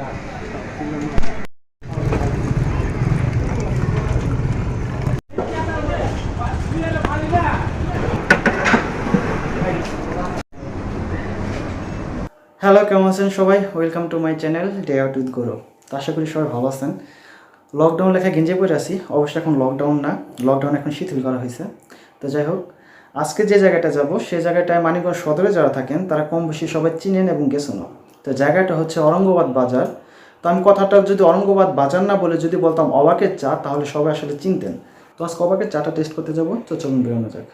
Hello, কেমন আছেন সবাই? Welcome to my channel day out with Gaurav. তো আশা করি সবাই ভালো আছেন। লকডাউন লেখা গেঞ্জে পরে আছি, অবশ্যই এখন লকডাউন না, লকডাউন এখন শিথিল করা হয়েছে। তো যাই হোক, আজকে যে জায়গাটা যাব সেই জায়গাটায় মানিকগঞ্জ সদরে যারা থাকেন তারা কম বেশি সবাই চিনেন এবং গেছেনও। তো জায়গাটা হচ্ছে অরঙ্গবাদ বাজার। তো আমি কথাটা যদি অরঙ্গবাদ বাজার না বলে যদি বলতাম অবাকের চা, তাহলে সবাই আসলে চিনতেন। তো আজকে অবাকের চাটা টেস্ট করতে যাবো, তো চলুন বেরোনো যাক।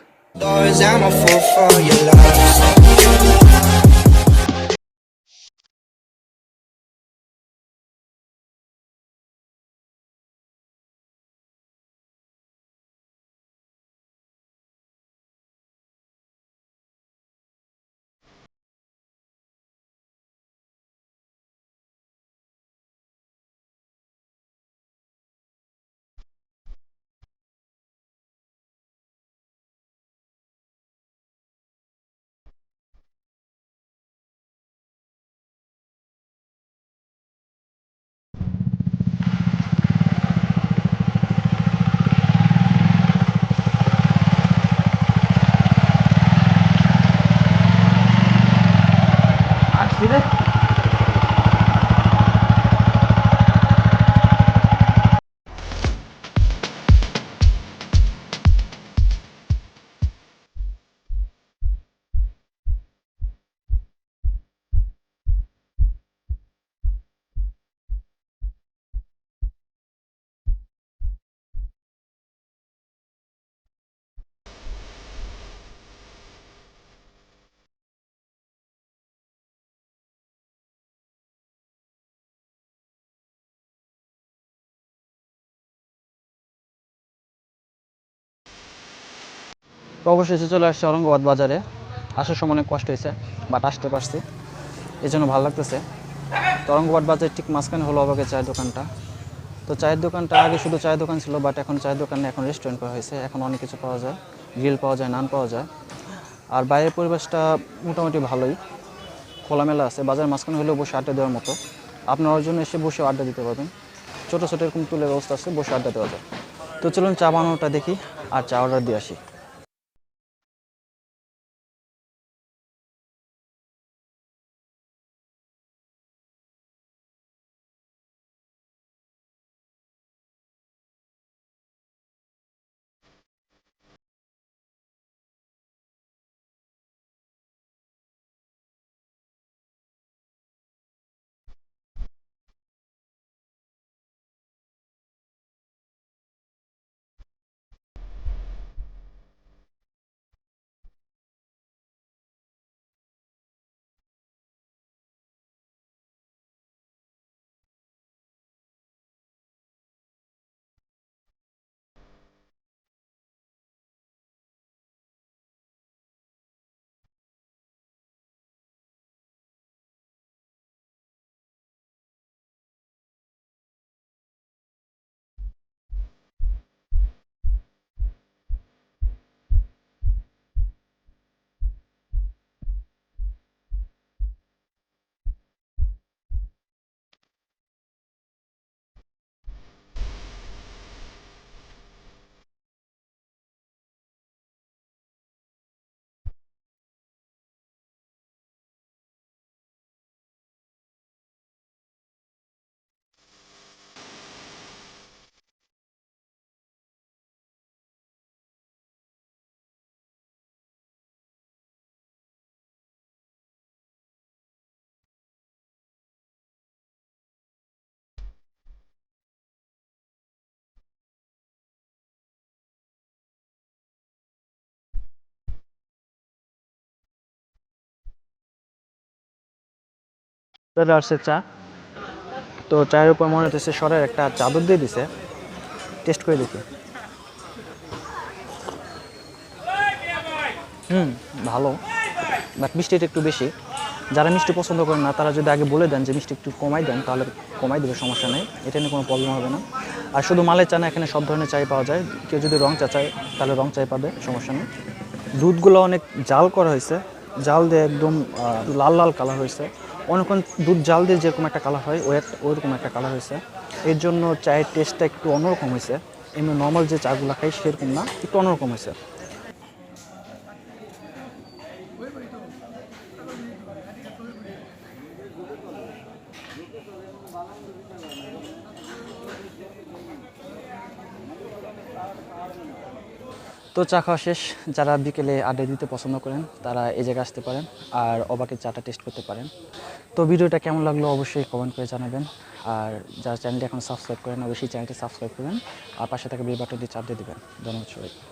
তো অবশেষে চলে আসছে অরঙ্গাবাদ বাজারে। আসার সময় অনেক কষ্ট হয়েছে, বাট আসতে পারছি, এই জন্য ভালো লাগতেছে। তো অরঙ্গাবাদ বাজারের ঠিক মাঝখানে হলো অবাকের চায়ের দোকানটা। তো চায়ের দোকানটা আগে শুধু চায়ের দোকান ছিল, বাট এখন চায়ের দোকানে এখন রেস্টুরেন্ট করা হয়েছে। এখন অনেক কিছু পাওয়া যায়, গ্রিল পাওয়া যায়, নান পাওয়া যায়। আর বাইরের পরিবেশটা মোটামুটি ভালোই, খোলামেলা আছে। বাজারের মাঝখানে হলেও বসে আড্ডা দেওয়ার মতো। আপনার ওর জন্য এসে বসে আড্ডা দিতে পারবেন। ছোটো ছোটো এরকম টুলের ব্যবস্থা আছে, বসে আড্ডা দেওয়া যায়। তো চলুন চা বানানোটা দেখি আর চা অর্ডার দিয়ে আসি। চলে আসছে চা। তো চায়ের উপর মনে হচ্ছে সরের একটা চাদর দিয়ে দিছে, টেস্ট করে দেখি। ভালো, বাট মিষ্টিটা একটু বেশি। যারা মিষ্টি পছন্দ করেন না তারা যদি আগে বলে দেন যে মিষ্টি একটু কমাই দেন, তাহলে কমাই দেবে, সমস্যা নেই, এটা নিয়ে কোনো প্রবলেম হবে না। আর শুধু মালের চা না, এখানে সব ধরনের চাই পাওয়া যায়। কেউ যদি রং চা চায় তাহলে রং চাই পাবে, সমস্যা নেই। দুধগুলো অনেক জাল করা হয়েছে, জাল দিয়ে একদম লাল লাল কালার হয়েছে, অনেকক্ষণ দুধ জাল দিয়ে যেরকম একটা কালার হয় ওইরকম একটা কালার হয়েছে। এর জন্য চায়ের টেস্টটা একটু অন্যরকম হয়েছে, এমনি নর্মাল যে চাগুলো খাই সেরকম না, একটু অন্যরকম হয়েছে। তো চা খাওয়া শেষ, যারা বিকেলে আড্ডা দিতে পছন্দ করেন তারা এই জায়গায় আসতে পারেন আর অবাকের চাটা টেস্ট করতে পারেন। তো ভিডিওটা কেমন লাগলো অবশ্যই কমেন্ট করে জানাবেন। আর যারা চ্যানেলটি এখন সাবস্ক্রাইব করেন অবশ্যই চ্যানেলটি সাবস্ক্রাইব করেন আর পাশে থাকা বেল বাটনটি চাপ দিয়ে দেবেন। ধন্যবাদ সবাই।